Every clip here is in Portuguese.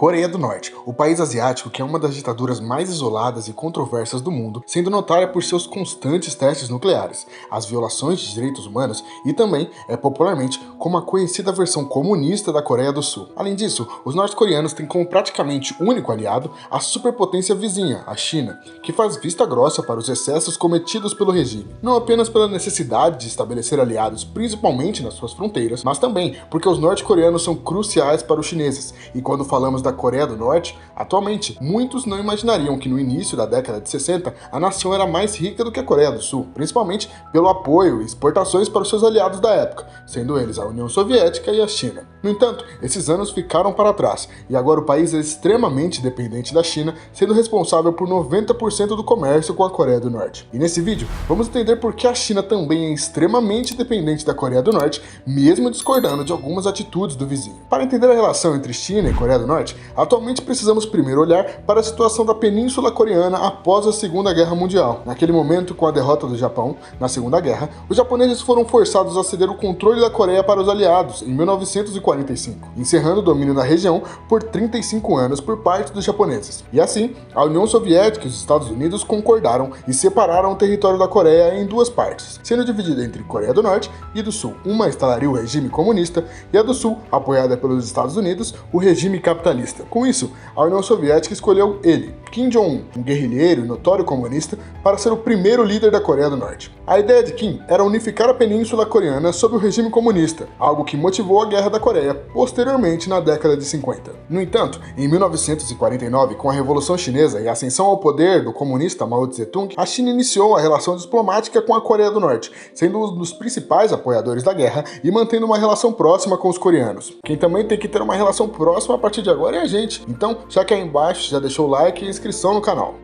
Coreia do Norte, o país asiático que é uma das ditaduras mais isoladas e controversas do mundo, sendo notória por seus constantes testes nucleares, as violações de direitos humanos e também é popularmente como a conhecida versão comunista da Coreia do Sul. Além disso, os norte-coreanos têm como praticamente único aliado a superpotência vizinha, a China, que faz vista grossa para os excessos cometidos pelo regime, não apenas pela necessidade de estabelecer aliados principalmente nas suas fronteiras, mas também porque os norte-coreanos são cruciais para os chineses, e quando falamos da Coreia do Norte, atualmente, muitos não imaginariam que no início da década de 60, a nação era mais rica do que a Coreia do Sul, principalmente pelo apoio e exportações para os seus aliados da época, sendo eles a União Soviética e a China. No entanto, esses anos ficaram para trás, e agora o país é extremamente dependente da China, sendo responsável por 90% do comércio com a Coreia do Norte. E nesse vídeo, vamos entender por que a China também é extremamente dependente da Coreia do Norte, mesmo discordando de algumas atitudes do vizinho. Para entender a relação entre China e Coreia do Norte, atualmente precisamos primeiro olhar para a situação da Península Coreana após a Segunda Guerra Mundial. Naquele momento, com a derrota do Japão na Segunda Guerra, os japoneses foram forçados a ceder o controle da Coreia para os aliados em 1945, encerrando o domínio da região por 35 anos por parte dos japoneses. E assim, a União Soviética e os Estados Unidos concordaram e separaram o território da Coreia em duas partes, sendo dividida entre Coreia do Norte e do Sul. Uma instalaria o regime comunista e a do Sul, apoiada pelos Estados Unidos, o regime capitalista. Com isso, a União Soviética escolheu ele, Kim Jong-un, um guerrilheiro e notório comunista, para ser o primeiro líder da Coreia do Norte. A ideia de Kim era unificar a Península Coreana sob o regime comunista, algo que motivou a Guerra da Coreia posteriormente na década de 50. No entanto, em 1949, com a Revolução Chinesa e a ascensão ao poder do comunista Mao Tse-tung, a China iniciou a relação diplomática com a Coreia do Norte, sendo um dos principais apoiadores da guerra e mantendo uma relação próxima com os coreanos. Quem também tem que ter uma relação próxima a partir de agora é a gente. Então, já que aí embaixo já deixou o like e inscrição no canal.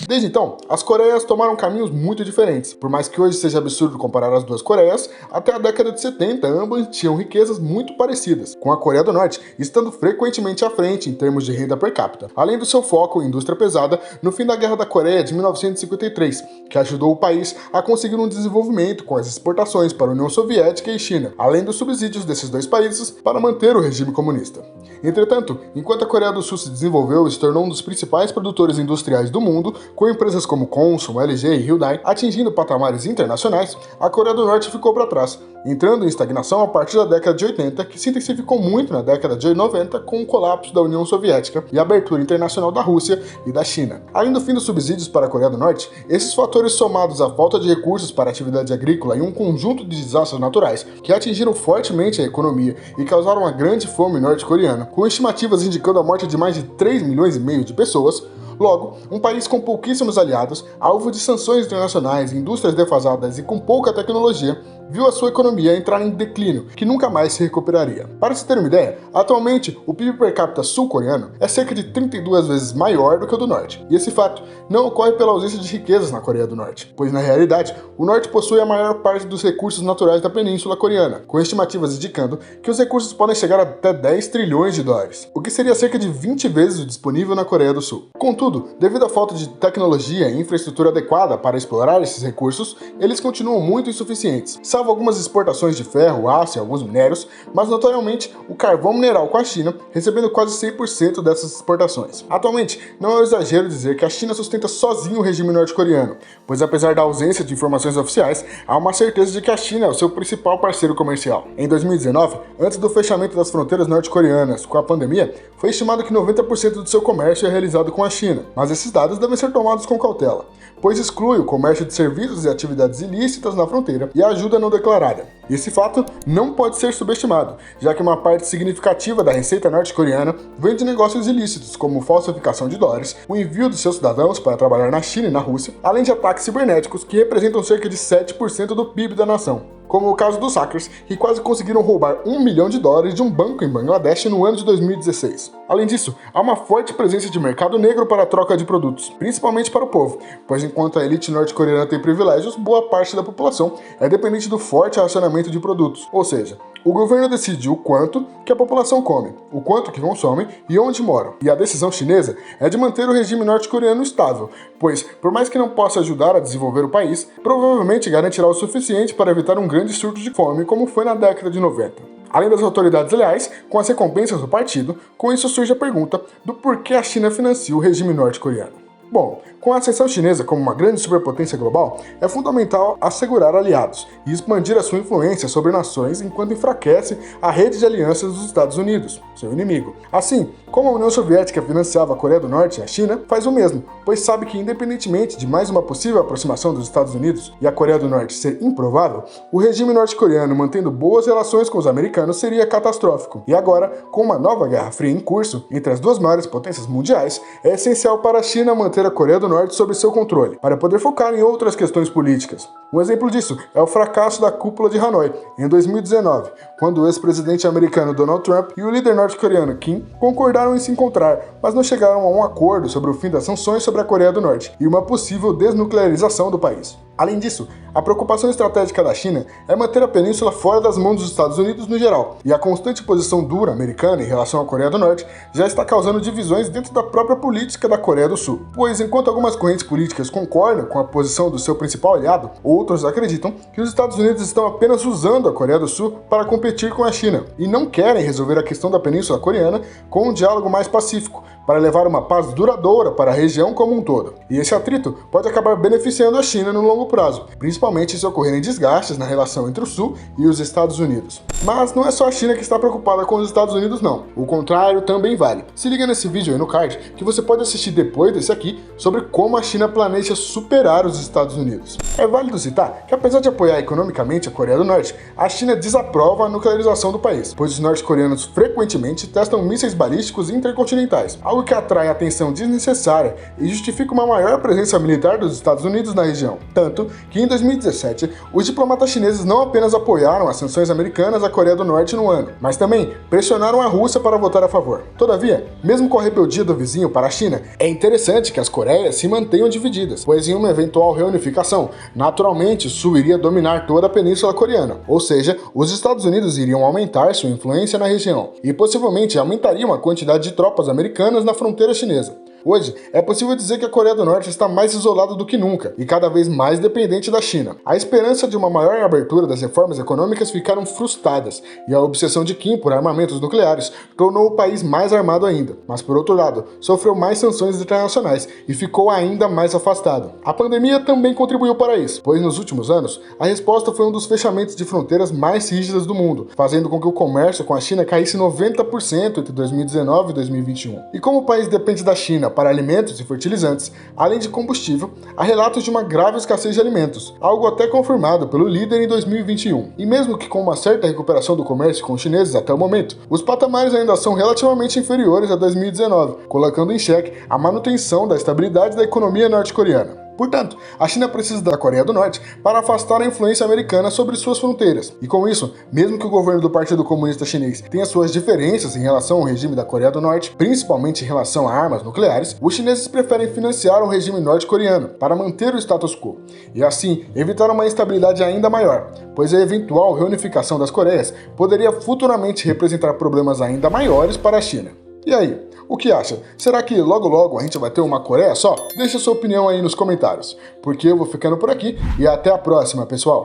Desde então, as Coreias tomaram caminhos muito diferentes. Por mais que hoje seja absurdo comparar as duas Coreias, até a década de 70 ambas tinham riquezas muito parecidas, com a Coreia do Norte estando frequentemente à frente em termos de renda per capita, além do seu foco em indústria pesada no fim da Guerra da Coreia de 1953, que ajudou o país a conseguir um desenvolvimento com as exportações para a União Soviética e China, além dos subsídios desses dois países para manter o regime comunista. Entretanto, enquanto a Coreia do Sul se desenvolveu e se tornou um dos principais produtores industriais do mundo, com empresas como Consul, LG e Hyundai atingindo patamares internacionais, a Coreia do Norte ficou para trás, entrando em estagnação a partir da década de 80, que se intensificou muito na década de 90 com o colapso da União Soviética e a abertura internacional da Rússia e da China. Além do fim dos subsídios para a Coreia do Norte, esses fatores somados à falta de recursos para a atividade agrícola e um conjunto de desastres naturais que atingiram fortemente a economia e causaram uma grande fome norte-coreana, com estimativas indicando a morte de mais de 3,5 milhões de pessoas. Logo, um país com pouquíssimos aliados, alvo de sanções internacionais, indústrias defasadas e com pouca tecnologia, viu a sua economia entrar em declínio, que nunca mais se recuperaria. Para se ter uma ideia, atualmente o PIB per capita sul-coreano é cerca de 32 vezes maior do que o do Norte. E esse fato não ocorre pela ausência de riquezas na Coreia do Norte, pois na realidade, o Norte possui a maior parte dos recursos naturais da Península Coreana, com estimativas indicando que os recursos podem chegar a até 10 trilhões de dólares, o que seria cerca de 20 vezes o disponível na Coreia do Sul. Contudo, devido à falta de tecnologia e infraestrutura adequada para explorar esses recursos, eles continuam muito insuficientes, salvo algumas exportações de ferro, aço e alguns minérios, mas notoriamente o carvão mineral com a China, recebendo quase 100% dessas exportações. Atualmente, não é um exagero dizer que a China sustenta sozinho o regime norte-coreano, pois apesar da ausência de informações oficiais, há uma certeza de que a China é o seu principal parceiro comercial. Em 2019, antes do fechamento das fronteiras norte-coreanas com a pandemia, foi estimado que 90% do seu comércio é realizado com a China, mas esses dados devem ser tomados com cautela, pois exclui o comércio de serviços e atividades ilícitas na fronteira e a ajuda não declarada. Esse fato não pode ser subestimado, já que uma parte significativa da receita norte-coreana vem de negócios ilícitos, como falsificação de dólares, o envio de seus cidadãos para trabalhar na China e na Rússia, além de ataques cibernéticos que representam cerca de 7% do PIB da nação, como o caso dos hackers, que quase conseguiram roubar $1 milhão de um banco em Bangladesh no ano de 2016. Além disso, há uma forte presença de mercado negro para a troca de produtos, principalmente para o povo, pois enquanto a elite norte-coreana tem privilégios, boa parte da população é dependente do forte racionamento de produtos, ou seja, o governo decide o quanto que a população come, o quanto que consomem e onde moram. E a decisão chinesa é de manter o regime norte-coreano estável, pois, por mais que não possa ajudar a desenvolver o país, provavelmente garantirá o suficiente para evitar um grande surto de fome como foi na década de 90. Além das autoridades leais, com as recompensas do partido, com isso surge a pergunta do porquê a China financia o regime norte-coreano. Bom, com a ascensão chinesa como uma grande superpotência global, é fundamental assegurar aliados e expandir a sua influência sobre nações enquanto enfraquece a rede de alianças dos Estados Unidos, seu inimigo. Assim, como a União Soviética financiava a Coreia do Norte, a China faz o mesmo, pois sabe que independentemente de mais uma possível aproximação dos Estados Unidos e a Coreia do Norte ser improvável, o regime norte-coreano mantendo boas relações com os americanos seria catastrófico. E agora, com uma nova Guerra Fria em curso entre as duas maiores potências mundiais, é essencial para a China manter a Coreia do Norte sob seu controle, para poder focar em outras questões políticas. Um exemplo disso é o fracasso da cúpula de Hanoi, em 2019, quando o ex-presidente americano Donald Trump e o líder norte-coreano Kim concordaram em se encontrar, mas não chegaram a um acordo sobre o fim das sanções sobre a Coreia do Norte e uma possível desnuclearização do país. Além disso, a preocupação estratégica da China é manter a península fora das mãos dos Estados Unidos no geral, e a constante posição dura americana em relação à Coreia do Norte já está causando divisões dentro da própria política da Coreia do Sul. Pois enquanto algumas correntes políticas concordam com a posição do seu principal aliado, outros acreditam que os Estados Unidos estão apenas usando a Coreia do Sul para competir com a China, e não querem resolver a questão da península coreana com um diálogo mais pacífico, para levar uma paz duradoura para a região como um todo. E esse atrito pode acabar beneficiando a China no longo prazo, principalmente se ocorrerem desgastes na relação entre o Sul e os Estados Unidos. Mas não é só a China que está preocupada com os Estados Unidos não, o contrário também vale. Se liga nesse vídeo aí no card que você pode assistir depois desse aqui sobre como a China planeja superar os Estados Unidos. É válido citar que apesar de apoiar economicamente a Coreia do Norte, a China desaprova a nuclearização do país, pois os norte-coreanos frequentemente testam mísseis balísticos intercontinentais, algo que atrai atenção desnecessária e justifica uma maior presença militar dos Estados Unidos na região. Tanto que em 2017, os diplomatas chineses não apenas apoiaram as sanções americanas à Coreia do Norte no ano, mas também pressionaram a Rússia para votar a favor. Todavia, mesmo com a rebeldia do vizinho para a China, é interessante que as Coreias se mantenham divididas, pois em uma eventual reunificação, naturalmente o Sul iria dominar toda a península coreana, ou seja, os Estados Unidos iriam aumentar sua influência na região e possivelmente aumentariam a quantidade de tropas americanas na fronteira chinesa. Hoje, é possível dizer que a Coreia do Norte está mais isolada do que nunca e cada vez mais dependente da China. A esperança de uma maior abertura das reformas econômicas ficaram frustradas e a obsessão de Kim por armamentos nucleares tornou o país mais armado ainda, mas por outro lado, sofreu mais sanções internacionais e ficou ainda mais afastado. A pandemia também contribuiu para isso, pois nos últimos anos, a resposta foi um dos fechamentos de fronteiras mais rígidas do mundo, fazendo com que o comércio com a China caísse 90% entre 2019 e 2021. E como o país depende da China para alimentos e fertilizantes, além de combustível, há relatos de uma grave escassez de alimentos, algo até confirmado pelo líder em 2021. E mesmo que com uma certa recuperação do comércio com os chineses até o momento, os patamares ainda são relativamente inferiores a 2019, colocando em xeque a manutenção da estabilidade da economia norte-coreana. Portanto, a China precisa da Coreia do Norte para afastar a influência americana sobre suas fronteiras. E com isso, mesmo que o governo do Partido Comunista Chinês tenha suas diferenças em relação ao regime da Coreia do Norte, principalmente em relação a armas nucleares, os chineses preferem financiar o regime norte-coreano para manter o status quo e assim evitar uma instabilidade ainda maior, pois a eventual reunificação das Coreias poderia futuramente representar problemas ainda maiores para a China. E aí, o que acha? Será que logo logo a gente vai ter uma Coreia só? Deixa sua opinião aí nos comentários, porque eu vou ficando por aqui e até a próxima, pessoal!